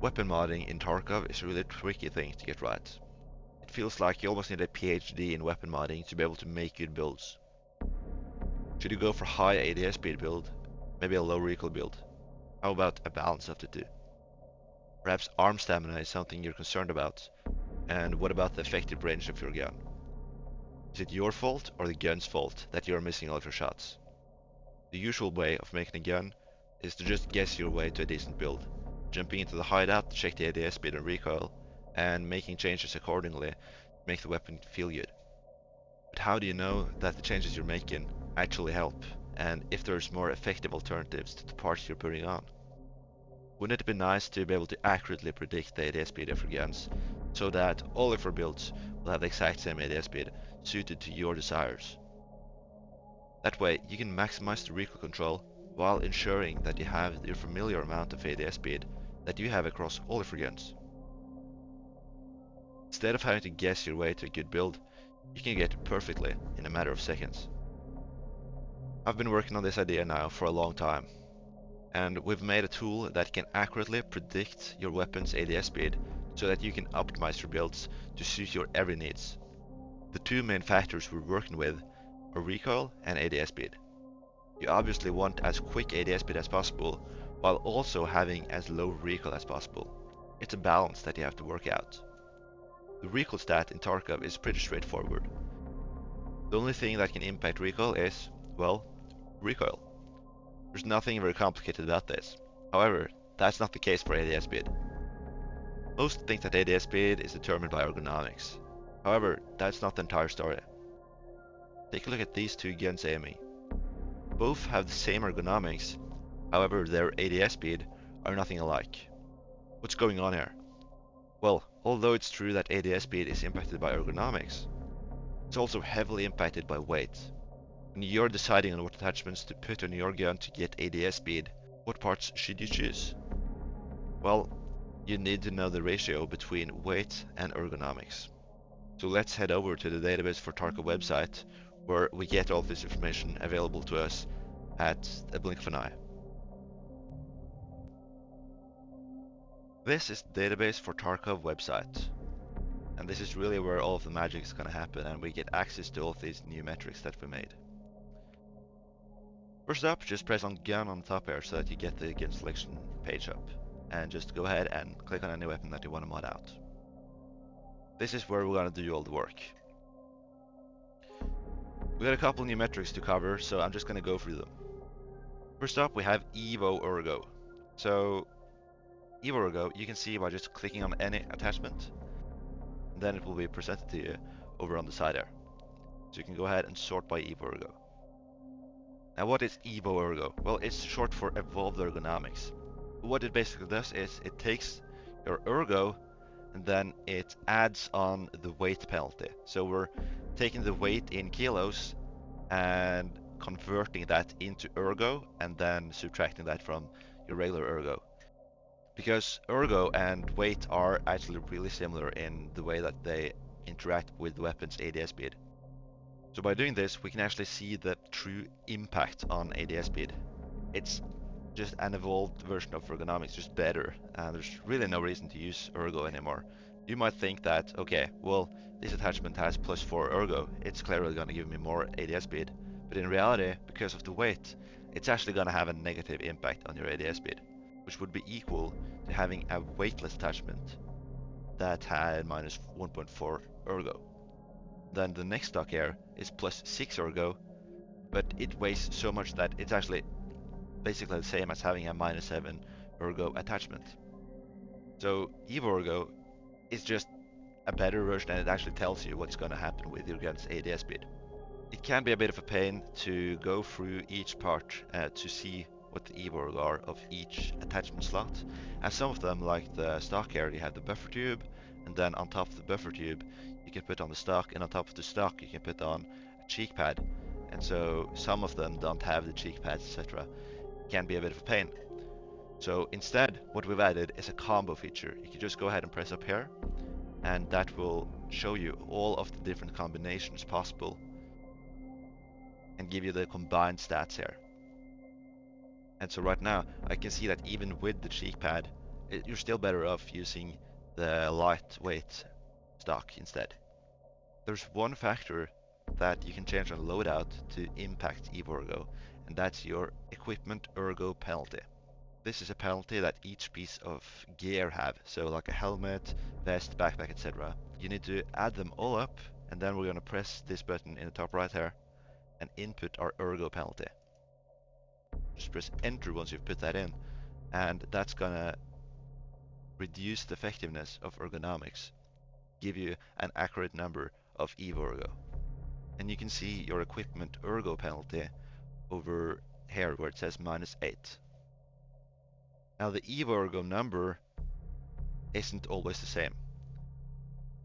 Weapon modding in Tarkov is a really tricky thing to get right. It feels like you almost need a PhD in weapon modding to be able to make good builds. Should you go for high ADS speed build, maybe a low recoil build? How about a balance of the two? Perhaps arm stamina is something you're concerned about, and what about the effective range of your gun? Is it your fault or the gun's fault that you're missing all of your shots? The usual way of making a gun is to just guess your way to a decent build, jumping into the hideout, check the ADS speed and recoil, and making changes accordingly to make the weapon feel good. But how do you know that the changes you're making actually help, and if there's more effective alternatives to the parts you're putting on? Wouldn't it be nice to be able to accurately predict the ADS speed of your guns, so that all of your builds will have the exact same ADS speed suited to your desires? That way you can maximize the recoil control while ensuring that you have your familiar amount of ADS speed that you have across all of your guns. Instead of having to guess your way to a good build, you can get it perfectly in a matter of seconds. I've been working on this idea now for a long time, and we've made a tool that can accurately predict your weapon's ADS speed so that you can optimize your builds to suit your every needs. The two main factors we're working with are recoil and ADS speed. You obviously want as quick ADS speed as possible while also having as low recoil as possible. It's a balance that you have to work out. The recoil stat in Tarkov is pretty straightforward. The only thing that can impact recoil is, well, recoil. There's nothing very complicated about this. However, that's not the case for ADS speed. Most think that ADS speed is determined by ergonomics. However, that's not the entire story. Take a look at these two guns aiming. Both have the same ergonomics, however their ADS speed are nothing alike. What's going on here? Well, although it's true that ADS speed is impacted by ergonomics, it's also heavily impacted by weight. When you're deciding on what attachments to put on your gun to get ADS speed, what parts should you choose? Well, you need to know the ratio between weight and ergonomics. So let's head over to the Database for Tarkov website, where we get all this information available to us at a blink of an eye. This is the Database for Tarkov website, and this is really where all of the magic is going to happen, and we get access to all of these new metrics that we made. First up, just press on gun on the top here so that you get the gun selection page up, and just go ahead and click on any weapon that you want to mod out. This is where we're going to do all the work. We got a couple new metrics to cover, so I'm just going to go through them. First up, we have EvoErgo. So EvoErgo you can see by just clicking on any attachment, and then it will be presented to you over on the side there. So you can go ahead and sort by EvoErgo. Now what is EvoErgo? Well, it's short for Evolved Ergonomics. What it basically does is it takes your ergo and then it adds on the weight penalty. So we're taking the weight in kilos and converting that into ergo and then subtracting that from your regular ergo. Because ergo and weight are actually really similar in the way that they interact with the weapon's ADS speed. So by doing this, we can actually see the true impact on ADS speed. It's just an evolved version of ergonomics, just better, and there's really no reason to use ergo anymore. You might think that, okay, well, this attachment has +4 ergo, it's clearly going to give me more ADS speed, but in reality, because of the weight, it's actually going to have a negative impact on your ADS speed, which would be equal to having a weightless attachment that had -1.4 ergo. Then the next stock here is +6 ergo, but it weighs so much that it's actually basically the same as having a -7 ergo attachment. So EvoErgo is just a better version, and it actually tells you what's going to happen with your gun's ADS speed. It can be a bit of a pain to go through each part to see what the EvoErgo are of each attachment slot, and some of them, like the stock here, you have the buffer tube, and then on top of the buffer tube you can put on the stock, and on top of the stock you can put on a cheek pad, and so some of them don't have the cheek pads, etc. It can be a bit of a pain. So instead, what we've added is a combo feature. You can just go ahead and press up here, and that will show you all of the different combinations possible and give you the combined stats here. And so right now I can see that even with the cheek pad you're still better off using the lightweight stock instead. There's one factor that you can change on loadout to impact EvoErgo, and that's your equipment ergo penalty. This is a penalty that each piece of gear have, so like a helmet, vest, backpack, etc. You need to add them all up, and then we're going to press this button in the top right here and input our ergo penalty. Just press enter once you've put that in, and that's going to reduce the effectiveness of ergonomics, give you an accurate number of EvoErgo. And you can see your equipment ergo penalty over here where it says -8. Now the EvoErgo number isn't always the same.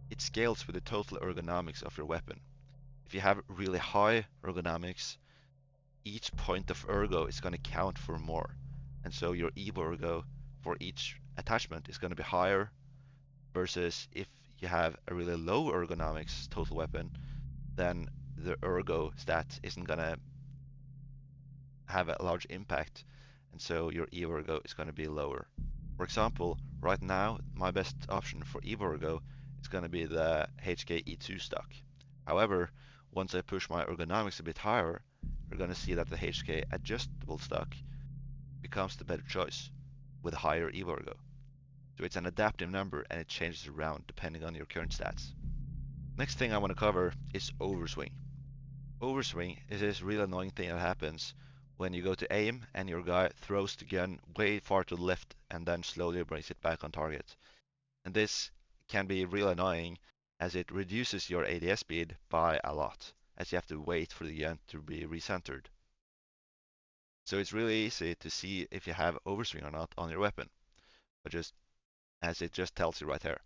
It scales with the total ergonomics of your weapon. If you have really high ergonomics, each point of ergo is going to count for more. And so your EvoErgo for each attachment is going to be higher, versus if you have a really low ergonomics total weapon, then the ergo stat isn't going to have a large impact, and so your EvoErgo is going to be lower. For example, right now, my best option for EvoErgo is going to be the HK E2 stock. However, once I push my ergonomics a bit higher, you're going to see that the HK adjustable stock becomes the better choice with a higher EvoErgo. So it's an adaptive number and it changes around depending on your current stats. Next thing I want to cover is Overswing. Overswing is this really annoying thing that happens when you go to aim and your guy throws the gun way far to the left and then slowly brings it back on target. And this can be real annoying as it reduces your ADS speed by a lot, as you have to wait for the gun to be recentered. So it's really easy to see if you have overswing or not on your weapon, but just as it just tells you right here.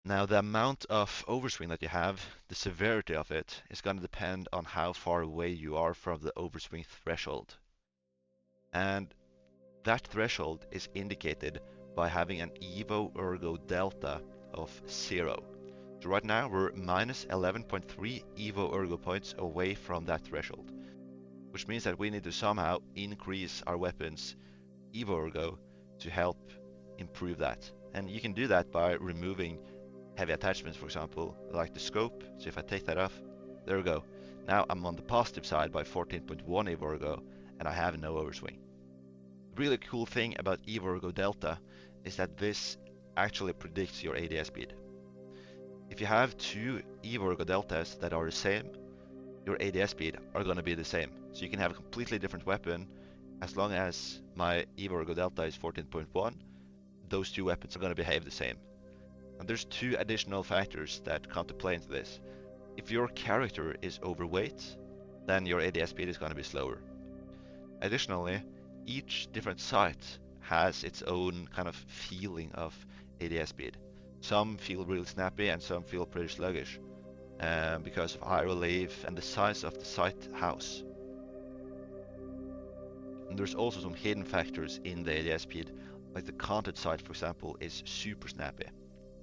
Now the amount of overswing that you have, the severity of it, is going to depend on how far away you are from the overswing threshold. And that threshold is indicated by having an EvoErgoDelta of 0. So right now we're minus 11.3 EvoErgo points away from that threshold, which means that we need to somehow increase our weapon's EvoErgo to help improve that. And you can do that by removing heavy attachments, for example, like the scope. So if I take that off, there we go. Now I'm on the positive side by 14.1 EvoErgo, and I have no overswing. The really cool thing about EvoErgoDelta is that this actually predicts your ADS speed. If you have two EvoErgoDeltas that are the same, your ADS speed are going to be the same. So you can have a completely different weapon. As long as my EvoErgoDelta is 14.1, those two weapons are going to behave the same. And there's two additional factors that come to play into this. If your character is overweight, then your ADS speed is going to be slower. Additionally, each different site has its own kind of feeling of ADS speed. Some feel really snappy and some feel pretty sluggish because of high relief and the size of the site house. And there's also some hidden factors in the ADS speed, like the content site, for example, is super snappy.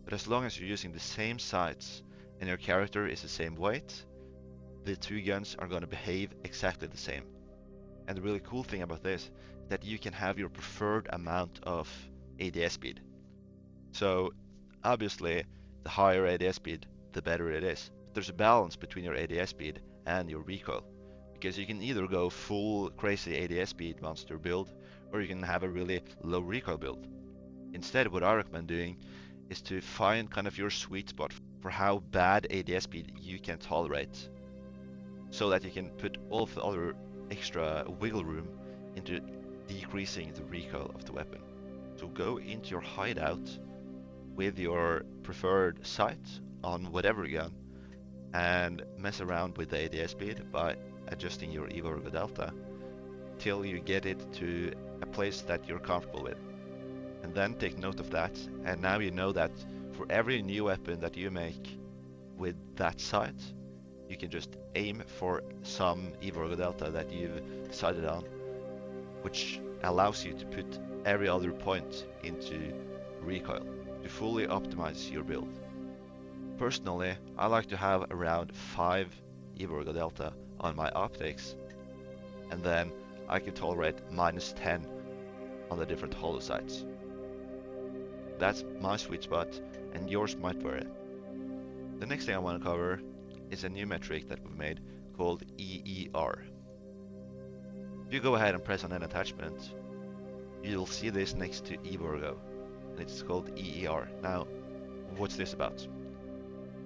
But as long as you're using the same sights and your character is the same weight, the two guns are going to behave exactly the same. And the really cool thing about this is that you can have your preferred amount of ADS speed. So obviously, the higher ADS speed, the better it is. There's a balance between your ADS speed and your recoil, because you can either go full crazy ADS speed monster build, or you can have a really low recoil build. Instead, what I recommend doing is to find kind of your sweet spot for how bad ADS speed you can tolerate, so that you can put all of the other extra wiggle room into decreasing the recoil of the weapon. So go into your hideout with your preferred sight on whatever gun and mess around with the ADS speed by adjusting your EvoErgoDelta till you get it to a place that you're comfortable with. And then take note of that, and now you know that for every new weapon that you make with that sight, you can just aim for some EvoErgoDelta that you've decided on, which allows you to put every other point into recoil to fully optimize your build. Personally, I like to have around 5 EvoErgoDelta on my optics, and then I can tolerate -10 on the different holo sights. That's my sweet spot, and yours might vary. The next thing I want to cover is a new metric that we've made called EER. If you go ahead and press on an attachment, you'll see this next to EvoErgo, and it's called EER. Now, what's this about?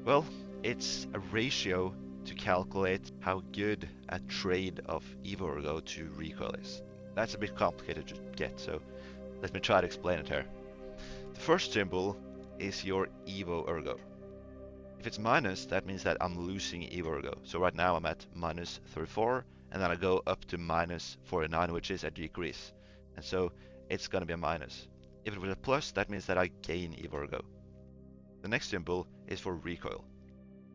Well, it's a ratio to calculate how good a trade of EvoErgo to recoil is. That's a bit complicated to get, so let me try to explain it here. The first symbol is your EvoErgo. If it's minus, that means that I'm losing EvoErgo. So right now I'm at minus 34, and then I go up to minus 49, which is a decrease. And so it's going to be a minus. If it was a plus, that means that I gain EvoErgo. The next symbol is for recoil.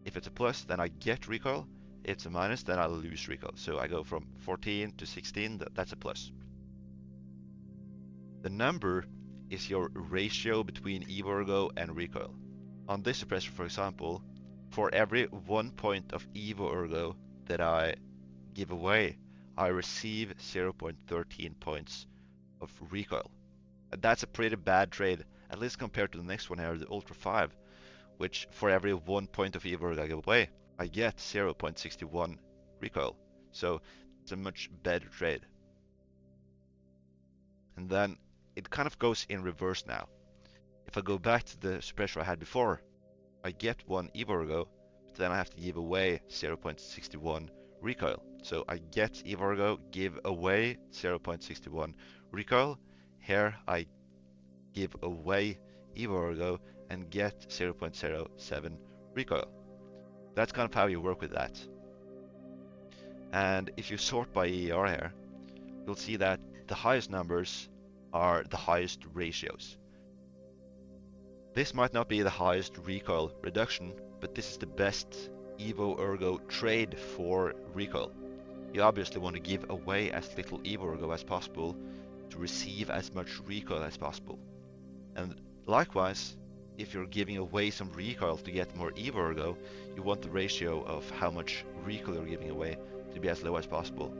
If it's a plus, then I get recoil. If it's a minus, then I lose recoil. So I go from 14 to 16, that's a plus. The number is your ratio between EvoErgo and recoil. On this suppressor, for example, for every 1 point of EvoErgo that I give away, I receive 0.13 points of recoil. And that's a pretty bad trade, at least compared to the next one here, the Ultra 5, which for every 1 point of EvoErgo I give away, I get 0.61 recoil. So it's a much better trade. And then it kind of goes in reverse now. If I go back to the suppressor I had before, I get 1 EvoErgo, but then I have to give away 0.61 recoil. So I get EvoErgo, give away 0.61 recoil. Here I give away EvoErgo and get 0.07 recoil. That's kind of how you work with that. And if you sort by EER here, you'll see that the highest numbers are the highest ratios. This might not be the highest recoil reduction, but this is the best EvoErgo trade for recoil. You obviously want to give away as little EvoErgo as possible to receive as much recoil as possible. And likewise, if you're giving away some recoil to get more EvoErgo, you want the ratio of how much recoil you're giving away to be as low as possible.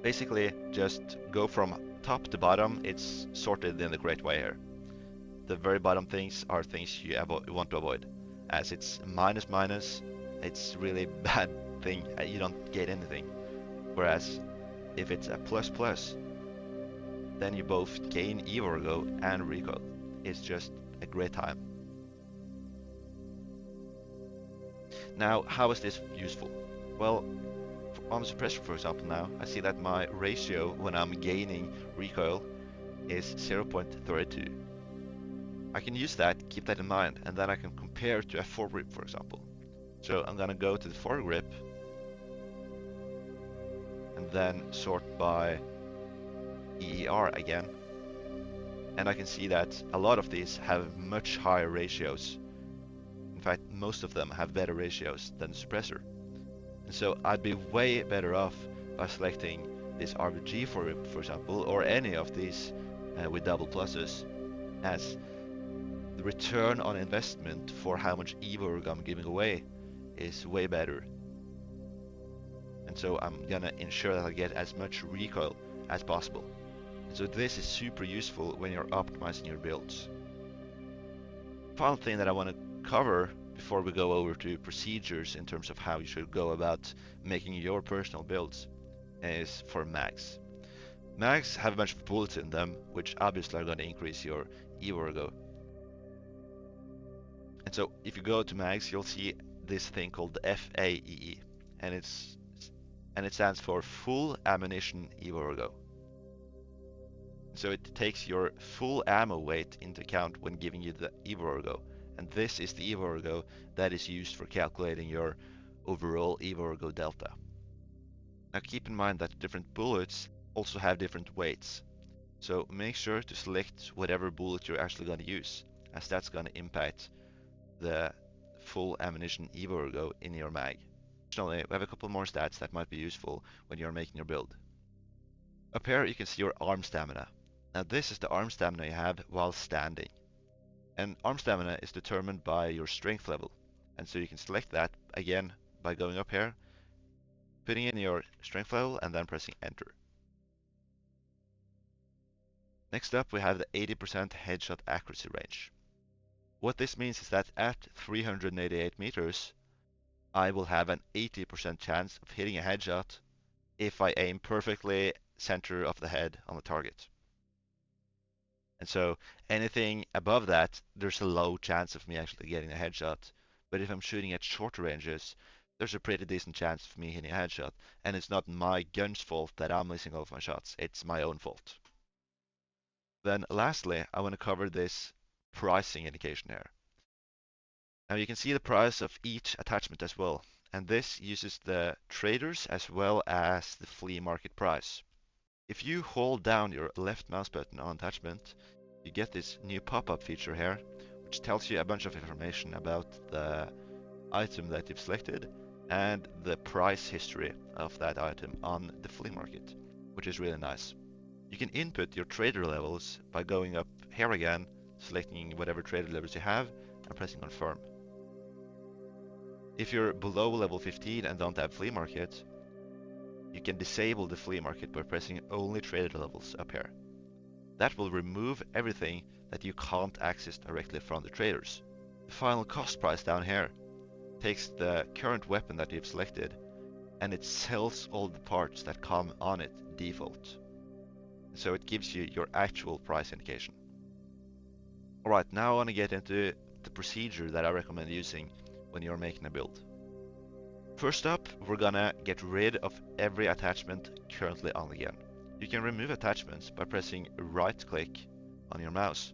Basically, just go from top to bottom. It's sorted in the great way here. The very bottom things are things you want to avoid, as it's minus minus, it's really bad thing, you don't get anything. Whereas if it's a plus plus, then you both gain EvoErgo and recoil. It's just a great time. Now, how is this useful? Well, on the suppressor, for example, now I see that my ratio when I'm gaining recoil is 0.32. I can use that, keep that in mind, and then I can compare to a foregrip, for example. So I'm gonna go to the foregrip and then sort by EER again. And I can see that a lot of these have much higher ratios. In fact, most of them have better ratios than the suppressor. And so I'd be way better off by selecting this RBG foregrip, for example, or any of these with double pluses, as the return on investment for how much EvoErgo I'm giving away is way better. And so I'm gonna ensure that I get as much recoil as possible. And so this is super useful when you're optimizing your builds. Final thing that I want to cover before we go over to procedures in terms of how you should go about making your personal builds is for mags. Mags have a bunch of bullets in them, which obviously are going to increase your EvoErgo. And so if you go to mags, you'll see this thing called the FAEE, and it stands for full ammunition EvoErgo. So it takes your full ammo weight into account when giving you the EvoErgo, and this is the EvoErgo that is used for calculating your overall EvoErgoDelta. Now keep in mind that different bullets also have different weights, so make sure to select whatever bullet you're actually going to use, as that's going to impact the full ammunition EvoErgo in your mag. Additionally, we have a couple more stats that might be useful when you're making your build. Up here you can see your arm stamina. Now this is the arm stamina you have while standing. And arm stamina is determined by your strength level. And so you can select that again by going up here, putting in your strength level and then pressing enter. Next up, we have the 80% headshot accuracy range. What this means is that at 388 meters, I will have an 80% chance of hitting a headshot if I aim perfectly center of the head on the target. And so anything above that, there's a low chance of me actually getting a headshot. But if I'm shooting at shorter ranges, there's a pretty decent chance of me hitting a headshot. And it's not my gun's fault that I'm missing all of my shots. It's my own fault. Then lastly, I want to cover this pricing indication here. Now you can see the price of each attachment as well. And this uses the traders as well as the flea market price. If you hold down your left mouse button on attachment, you get this new pop-up feature here, which tells you a bunch of information about the item that you've selected and the price history of that item on the flea market, which is really nice. You can input your trader levels by going up here again, selecting whatever trader levels you have, and pressing confirm. If you're below level 15 and don't have flea market, you can disable the flea market by pressing only trader levels up here. That will remove everything that you can't access directly from the traders. The final cost price down here takes the current weapon that you've selected and it sells all the parts that come on it default. So it gives you your actual price indication. Alright, now I want to get into the procedure that I recommend using when you're making a build. First up, we're gonna get rid of every attachment currently on the gun. You can remove attachments by pressing right click on your mouse,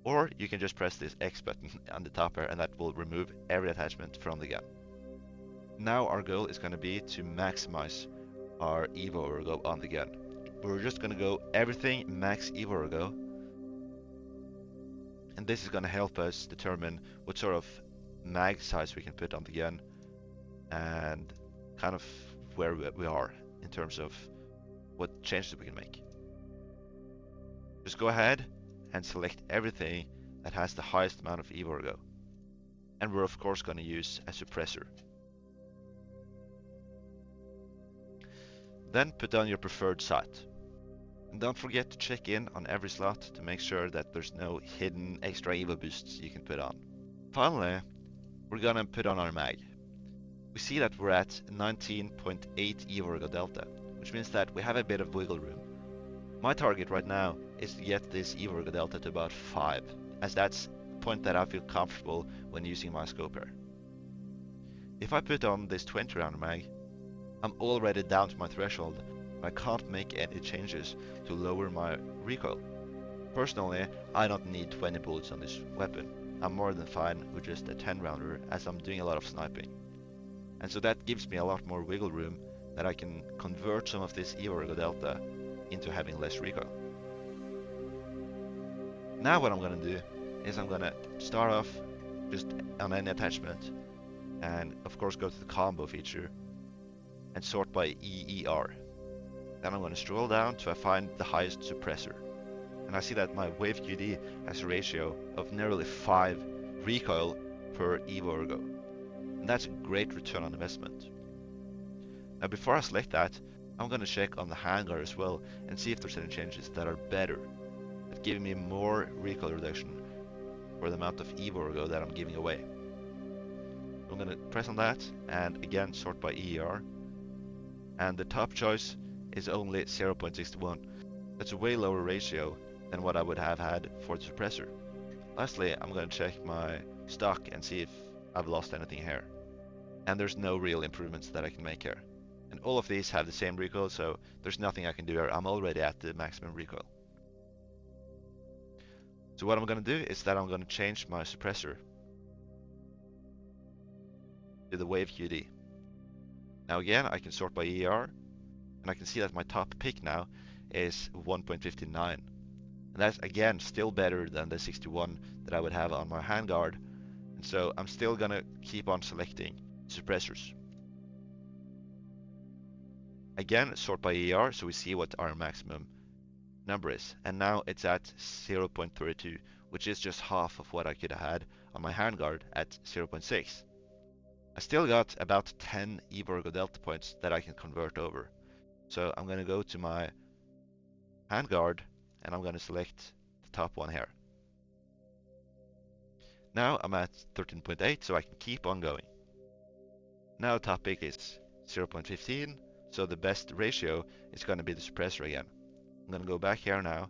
or you can just press this X button on the top here and that will remove every attachment from the gun. Now our goal is going to be to maximize our EvoErgo on the gun. We're just going to go everything max EvoErgo, and this is going to help us determine what sort of mag size we can put on the gun and kind of where we are in terms of what changes we can make. Just go ahead and select everything that has the highest amount of EvoErgo. And we're of course going to use a suppressor. Then put on your preferred sight. And don't forget to check in on every slot to make sure that there's no hidden extra Evo boosts you can put on. Finally, we're gonna put on our mag. We see that we're at 19.8 EvoErgoDelta, which means that we have a bit of wiggle room. My target right now is to get this EvoErgoDelta to about 5, as that's the point that I feel comfortable when using my scope here. If I put on this 20 round mag, I'm already down to my threshold, and I can't make any changes to lower my recoil. Personally, I don't need 20 bullets on this weapon. I'm more than fine with just a 10 rounder as I'm doing a lot of sniping. And so that gives me a lot more wiggle room that I can convert some of this EvoErgoDelta into having less recoil. Now what I'm going to do is I'm going to start off just on any attachment and of course go to the combo feature and sort by EER. Then I'm going to scroll down till I find the highest suppressor. And I see that my Wave QD has a ratio of nearly 5 recoil per EvoErgo. And that's a great return on investment. Now before I select that, I'm going to check on the handguard as well and see if there's any changes that are better, that give me more recoil reduction for the amount of EvoErgo that I'm giving away. I'm going to press on that and again sort by EER. And the top choice is only 0.61. That's a way lower ratio than what I would have had for the suppressor. Lastly, I'm going to check my stock and see if I've lost anything here. And there's no real improvements that I can make here. And all of these have the same recoil, so there's nothing I can do here. I'm already at the maximum recoil. So what I'm going to do is that I'm going to change my suppressor to the Wave QD. Now again, I can sort by ER, and I can see that my top pick now is 1.59. And that's again still better than the 61 that I would have on my handguard. And so I'm still gonna keep on selecting suppressors. Again, sort by ER so we see what our maximum number is. And now it's at 0.32, which is just half of what I could have had on my handguard at 0.6. I still got about 10 EvoErgoDelta points that I can convert over. So I'm going to go to my handguard and I'm going to select the top one here. Now I'm at 13.8, so I can keep on going. Now topic is 0.15, so the best ratio is going to be the suppressor again. I'm going to go back here now.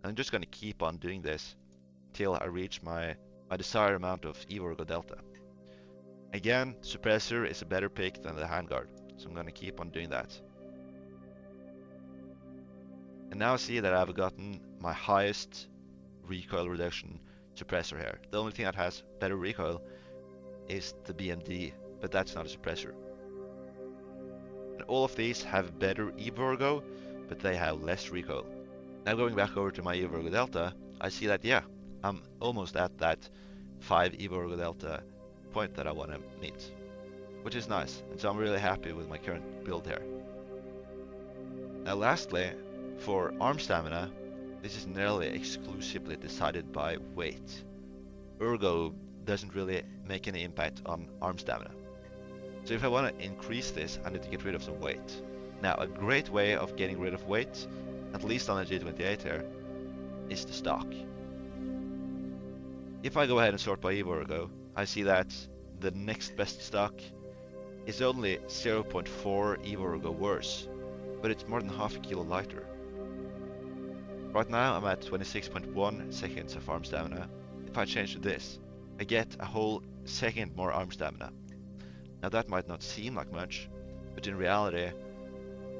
I'm just going to keep on doing this till I reach my desired amount of EvoErgoDelta. Again, suppressor is a better pick than the handguard, so I'm going to keep on doing that. And now see that I've gotten my highest recoil reduction suppressor here. The only thing that has better recoil is the BMD, but that's not a suppressor. And all of these have better EvoErgo, but they have less recoil. Now going back over to my EvoErgoDelta, I see that yeah, I'm almost at that 5 EvoErgoDelta point that I want to meet, which is nice, and so I'm really happy with my current build here. Now lastly, for arm stamina, this is nearly exclusively decided by weight. Ergo doesn't really make any impact on arm stamina. So if I want to increase this, I need to get rid of some weight. Now a great way of getting rid of weight, at least on the G28 here, is the stock. If I go ahead and sort by EvoErgo, I see that the next best stock is only 0.4 EvoErgo worse, but it's more than half a kilo lighter. Right now I'm at 26.1 seconds of arm stamina. If I change to this, I get a whole second more arm stamina. Now that might not seem like much, but in reality,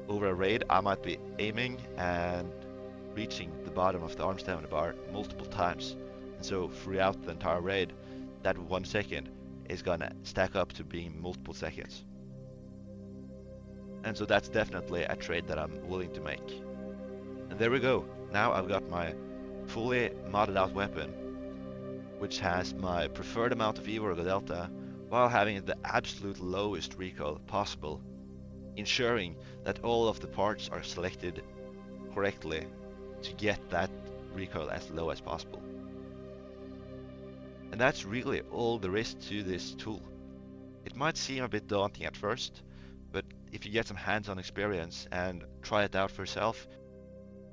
over a raid I might be aiming and reaching the bottom of the arm stamina bar multiple times. And so throughout the entire raid, that 1 second is gonna stack up to being multiple seconds. And so that's definitely a trade that I'm willing to make. And there we go. Now I've got my fully modded out weapon, which has my preferred amount of EvoErgoDelta while having the absolute lowest recoil possible, ensuring that all of the parts are selected correctly to get that recoil as low as possible. And that's really all there is to this tool. It might seem a bit daunting at first, but if you get some hands-on experience and try it out for yourself,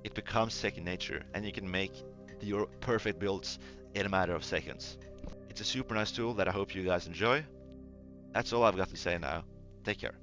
it becomes second nature, and you can make your perfect builds in a matter of seconds. It's a super nice tool that I hope you guys enjoy. That's all I've got to say now. Take care.